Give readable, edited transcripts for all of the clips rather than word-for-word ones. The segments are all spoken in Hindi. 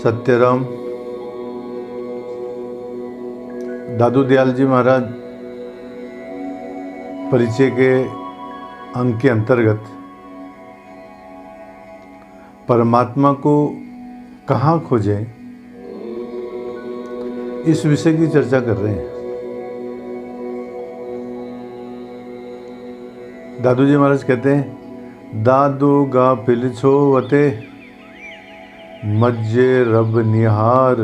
सत्यराम दादू दयाल जी महाराज परिचय के अंग के अंतर्गत परमात्मा को कहाँ खोजें, इस विषय की चर्चा कर रहे हैं। दादू जी महाराज कहते हैं, दादू गाफिल छोवते मज्जे रब निहार,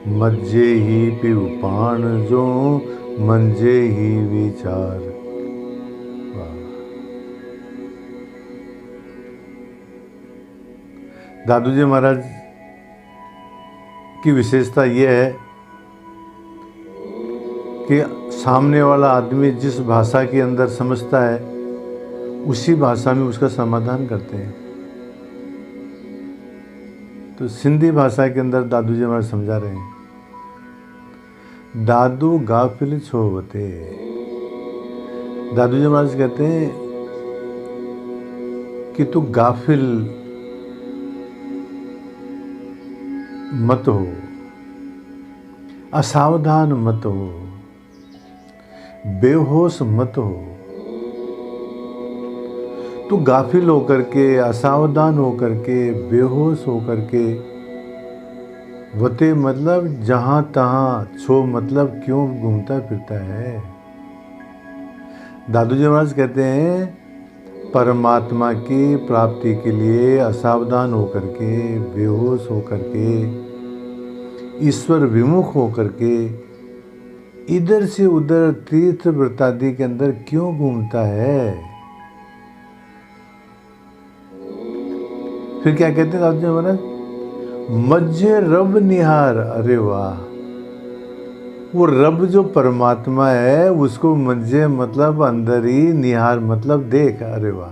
मज्जे ही पिव पान जो मंजे ही विचार। दादू जी महाराज की विशेषता यह है कि सामने वाला आदमी जिस भाषा के अंदर समझता है उसी भाषा में उसका समाधान करते हैं। तो सिंधी भाषा के अंदर दादू जी महाराज समझा रहे हैं, दादू गाफिल छोवते। दादू जी महाराज कहते हैं कि तू गाफिल मत हो, असावधान मत हो, बेहोश मत हो। तू गाफिल होकर के, असावधान होकर के, बेहोश होकर के, वते मतलब जहां तहां, छो मतलब क्यों घूमता फिरता है। दादू जी महाराज कहते हैं परमात्मा की प्राप्ति के लिए असावधान होकर के, बेहोश होकर के, ईश्वर विमुख होकर के इधर से उधर तीर्थ वृत्तादि के अंदर क्यों घूमता है। फिर क्या कहते हैं दादू जी महाराज, मज्जे रब निहार। अरे वाह, वो रब जो परमात्मा है उसको मज्जे मतलब अंदर ही, निहार मतलब देख। अरे वाह,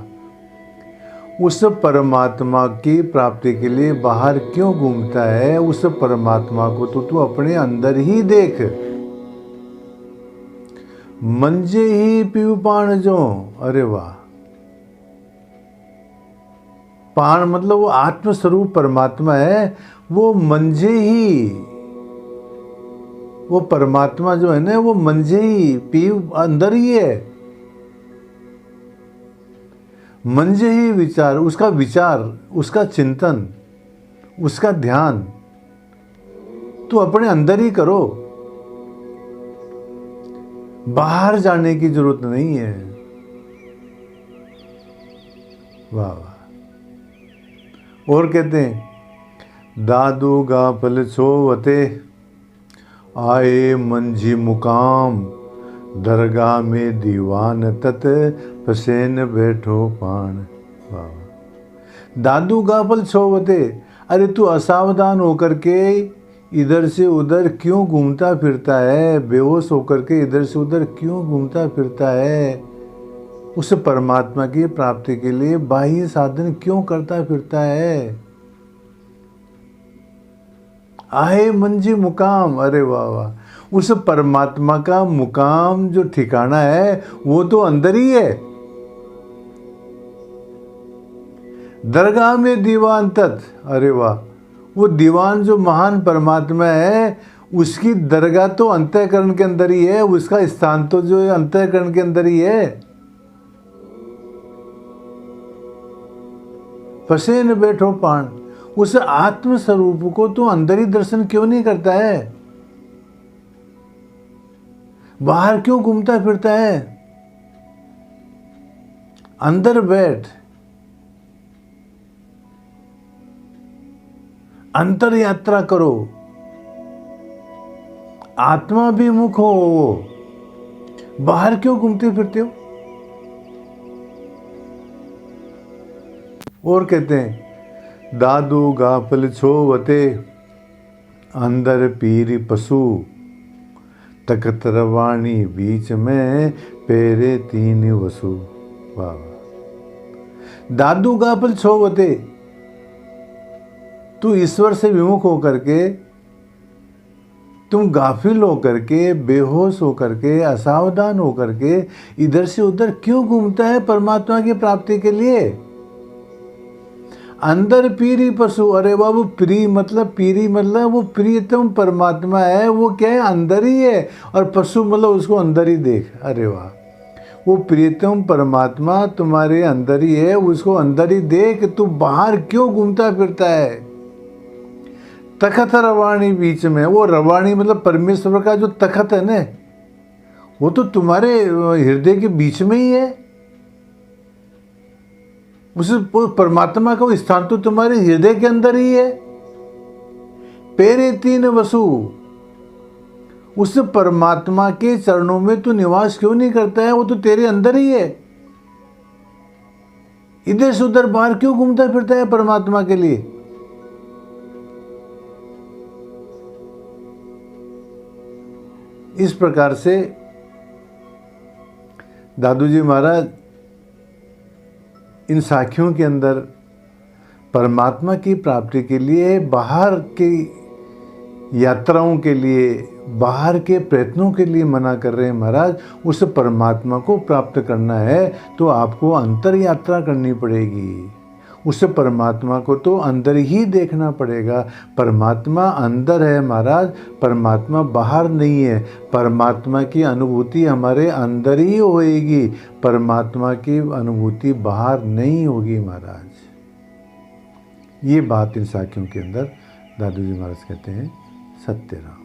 उस परमात्मा की प्राप्ति के लिए बाहर क्यों घूमता है, उस परमात्मा को तो तू अपने अंदर ही देख। मंजे ही पीव पान जो। अरे वाह, पान मतलब वो आत्मस्वरूप परमात्मा है, वो मंजे ही, वो परमात्मा जो है ना वो मंजे ही, पीव अंदर ही है। मंजे ही विचार, उसका चिंतन, उसका ध्यान तो अपने अंदर ही करो, बाहर जाने की जरूरत नहीं है। वाह वाह। और कहते हैं, दादू गाफिल छोवते आए मंजी मुकाम, दरगाह में दीवान तत फसेन बैठो पान। वाह। दादू गाफिल छोवते, अरे तू असावधान होकर के इधर से उधर क्यों घूमता फिरता है, बेहोश होकर के इधर से उधर क्यों घूमता फिरता है, उस परमात्मा की प्राप्ति के लिए बाह्य साधन क्यों करता फिरता है। आए मंजी मुकाम। अरे वाह वाह, उस परमात्मा का मुकाम जो ठिकाना है वो तो अंदर ही है। दरगाह में दीवान तत्। अरे वाह, वो दीवान जो महान परमात्मा है उसकी दरगाह तो अंतःकरण के अंदर ही है, उसका स्थान तो जो है अंतःकरण के अंदर ही है। फसे न बैठो पान, उस आत्म स्वरूप को तो अंदर ही दर्शन क्यों नहीं करता है, बाहर क्यों घूमता फिरता है। अंदर बैठ, अंतर यात्रा करो, आत्मा भी मुख हो, बाहर क्यों घूमते फिरते हो। और कहते हैं, दादू गाफिल छोवते अंदर पीरी पशु, तखत रवानी बीच में पेरे तीन वसु। वाह। दादू गाफिल छोवते, तू ईश्वर से विमुख होकर के, तुम गाफिल होकर के, बेहोश होकर के, असावधान होकर के इधर से उधर क्यों घूमता है परमात्मा की प्राप्ति के लिए। अंदर पीरी पशु, अरे बाबू पीरी मतलब वो प्रियतम परमात्मा है, वो क्या है अंदर ही है, और पशु मतलब उसको अंदर ही देख। अरे वाह, वो प्रियतम परमात्मा तुम्हारे अंदर ही है, उसको अंदर ही देख, तू बाहर क्यों घूमता फिरता है। तखत रवाणी बीच में, वो रवाणी मतलब परमेश्वर का जो तखत है ना, वो तो तुम्हारे हृदय के बीच में ही है। उस परमात्मा का स्थान तो तुम्हारे हृदय के अंदर ही है। पेरे तीन वसु, उस परमात्मा के चरणों में तू निवास क्यों नहीं करता है, वो तो तेरे अंदर ही है। इधर से उधर बाहर क्यों घूमता फिरता है परमात्मा के लिए। इस प्रकार से दादू जी महाराज इन साखियों के अंदर परमात्मा की प्राप्ति के लिए, बाहर की यात्राओं के लिए, बाहर के प्रयत्नों के लिए मना कर रहे हैं। महाराज, उस परमात्मा को प्राप्त करना है तो आपको अंतर यात्रा करनी पड़ेगी। उस परमात्मा को तो अंदर ही देखना पड़ेगा। परमात्मा अंदर है महाराज, परमात्मा बाहर नहीं है। परमात्मा की अनुभूति हमारे अंदर ही होएगी, परमात्मा की अनुभूति बाहर नहीं होगी महाराज। ये बात इन साखियों के अंदर दादू जी महाराज कहते हैं, सत्य राम।